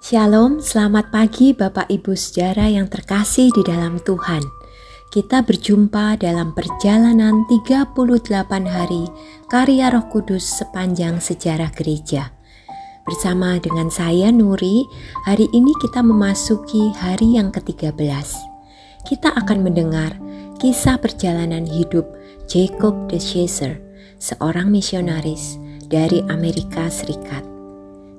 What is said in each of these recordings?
Shalom, selamat pagi Bapak Ibu Saudara yang terkasih di dalam Tuhan. Kita berjumpa dalam perjalanan 38 hari karya Roh Kudus sepanjang sejarah gereja. Bersama dengan saya Nuri, hari ini kita memasuki hari yang ke-13. Kita akan mendengar kisah perjalanan hidup Jacob DeShazer, seorang misionaris dari Amerika Serikat.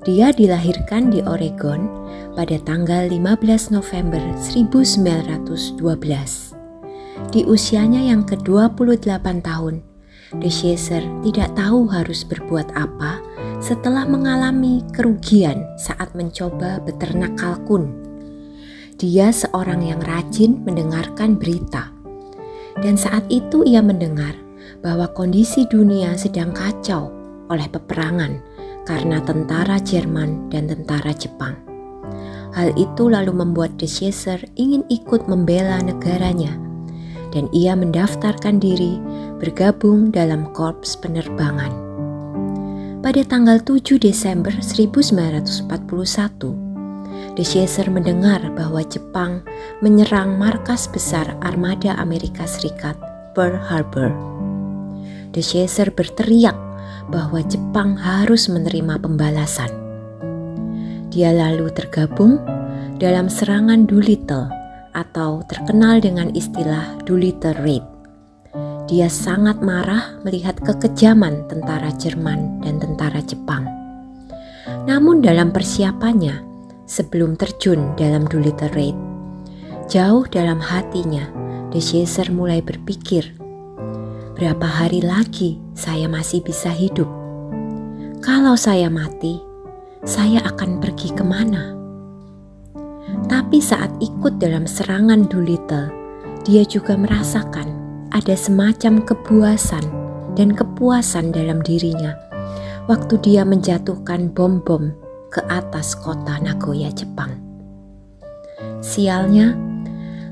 Dia dilahirkan di Oregon pada tanggal 15 November 1912. Di usianya yang ke-28 tahun, DeShazer tidak tahu harus berbuat apa setelah mengalami kerugian saat mencoba beternak kalkun. Dia seorang yang rajin mendengarkan berita. Dan saat itu ia mendengar bahwa kondisi dunia sedang kacau oleh peperangan karena tentara Jerman dan tentara Jepang. Hal itu lalu membuat DeShazer ingin ikut membela negaranya, dan ia mendaftarkan diri bergabung dalam korps penerbangan. Pada tanggal 7 Desember 1941, DeShazer mendengar bahwa Jepang menyerang markas besar armada Amerika Serikat, Pearl Harbor. DeShazer berteriak bahwa Jepang harus menerima pembalasan. Dia lalu tergabung dalam serangan Doolittle atau terkenal dengan istilah Doolittle Raid. Dia sangat marah melihat kekejaman tentara Jerman dan tentara Jepang. Namun dalam persiapannya sebelum terjun dalam Doolittle Raid, jauh dalam hatinya DeShazer mulai berpikir, berapa hari lagi saya masih bisa hidup? Kalau saya mati, saya akan pergi kemana? Tapi saat ikut dalam serangan Doolittle, dia juga merasakan ada semacam kepuasan dan kepuasan dalam dirinya waktu dia menjatuhkan bom-bom ke atas kota Nagoya, Jepang. Sialnya,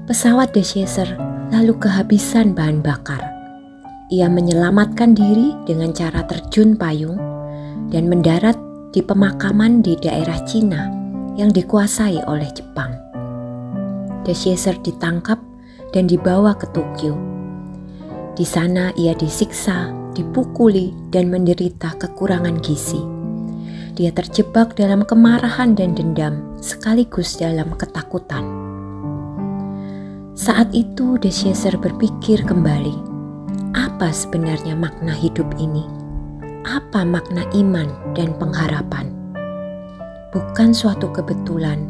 pesawat DeShazer lalu kehabisan bahan bakar. Ia menyelamatkan diri dengan cara terjun payung dan mendarat di pemakaman di daerah Cina yang dikuasai oleh Jepang. DeShazer ditangkap dan dibawa ke Tokyo. Di sana ia disiksa, dipukuli, dan menderita kekurangan gizi. Dia terjebak dalam kemarahan dan dendam sekaligus dalam ketakutan. Saat itu DeShazer berpikir kembali, apa sebenarnya makna hidup ini? Apa makna iman dan pengharapan? Bukan suatu kebetulan,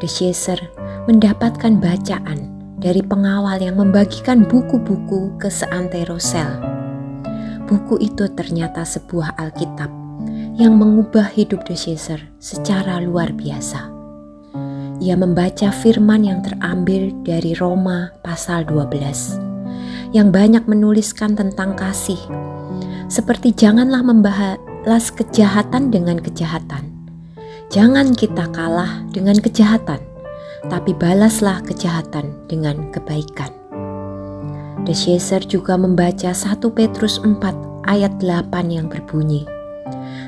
DeShazer mendapatkan bacaan dari pengawal yang membagikan buku-buku ke seantero sel. Buku itu ternyata sebuah Alkitab yang mengubah hidup DeShazer secara luar biasa. Ia membaca firman yang terambil dari Roma pasal 12. Yang banyak menuliskan tentang kasih, seperti janganlah membalas kejahatan dengan kejahatan. Jangan kita kalah dengan kejahatan, tapi balaslah kejahatan dengan kebaikan. DeShazer juga membaca 1 Petrus 4 ayat 8 yang berbunyi,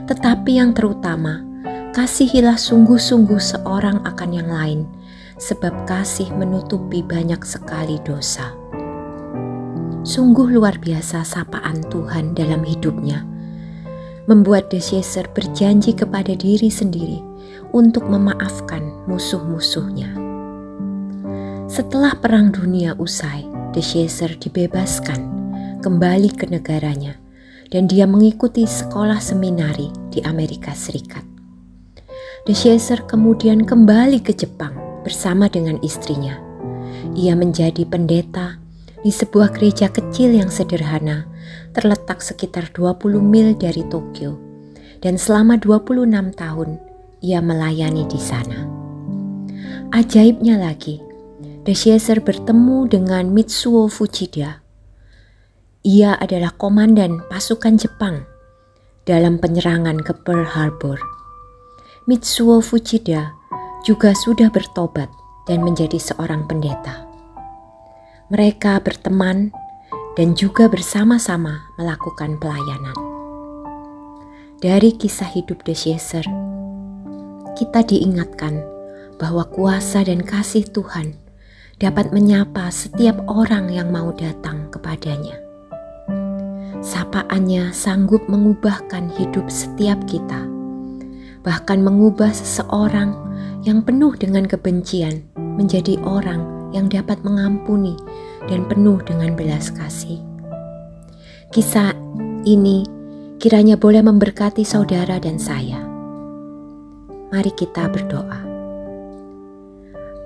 tetapi yang terutama, kasihilah sungguh-sungguh seorang akan yang lain, sebab kasih menutupi banyak sekali dosa. Sungguh luar biasa sapaan Tuhan dalam hidupnya, membuat DeShazer berjanji kepada diri sendiri untuk memaafkan musuh-musuhnya. Setelah Perang Dunia usai, DeShazer dibebaskan kembali ke negaranya dan dia mengikuti sekolah seminari di Amerika Serikat. DeShazer kemudian kembali ke Jepang bersama dengan istrinya. Ia menjadi pendeta di sebuah gereja kecil yang sederhana, terletak sekitar 20 mil dari Tokyo, dan selama 26 tahun ia melayani di sana. Ajaibnya lagi, DeShazer bertemu dengan Mitsuo Fuchida. Ia adalah komandan pasukan Jepang dalam penyerangan ke Pearl Harbor. Mitsuo Fuchida juga sudah bertobat dan menjadi seorang pendeta. Mereka berteman dan juga bersama-sama melakukan pelayanan. Dari kisah hidup DeShazer, kita diingatkan bahwa kuasa dan kasih Tuhan dapat menyapa setiap orang yang mau datang kepadanya. Sapaannya sanggup mengubahkan hidup setiap kita, bahkan mengubah seseorang yang penuh dengan kebencian menjadi orang yang dapat mengampuni dan penuh dengan belas kasih. Kisah ini kiranya boleh memberkati saudara dan saya. Mari kita berdoa.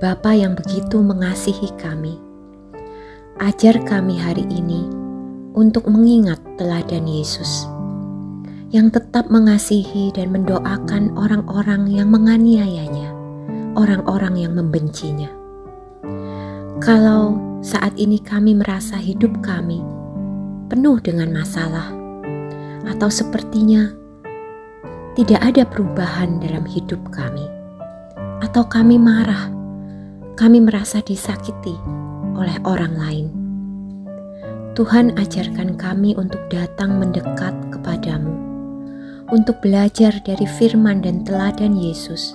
Bapa yang begitu mengasihi kami, ajar kami hari ini untuk mengingat teladan Yesus yang tetap mengasihi dan mendoakan orang-orang yang menganiayanya, orang-orang yang membencinya. Kalau saat ini kami merasa hidup kami penuh dengan masalah, atau sepertinya tidak ada perubahan dalam hidup kami, atau kami marah, kami merasa disakiti oleh orang lain, Tuhan ajarkan kami untuk datang mendekat kepadamu, untuk belajar dari firman dan teladan Yesus.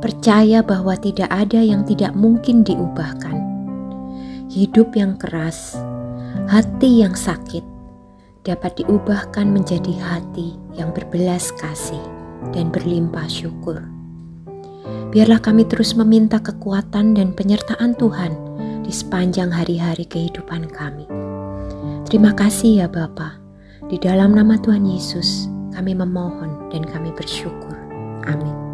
Percaya bahwa tidak ada yang tidak mungkin diubahkan. Hidup yang keras, hati yang sakit, dapat diubahkan menjadi hati yang berbelas kasih dan berlimpah syukur. Biarlah kami terus meminta kekuatan dan penyertaan Tuhan di sepanjang hari-hari kehidupan kami. Terima kasih ya Bapa. Di dalam nama Tuhan Yesus kami memohon dan kami bersyukur. Amin.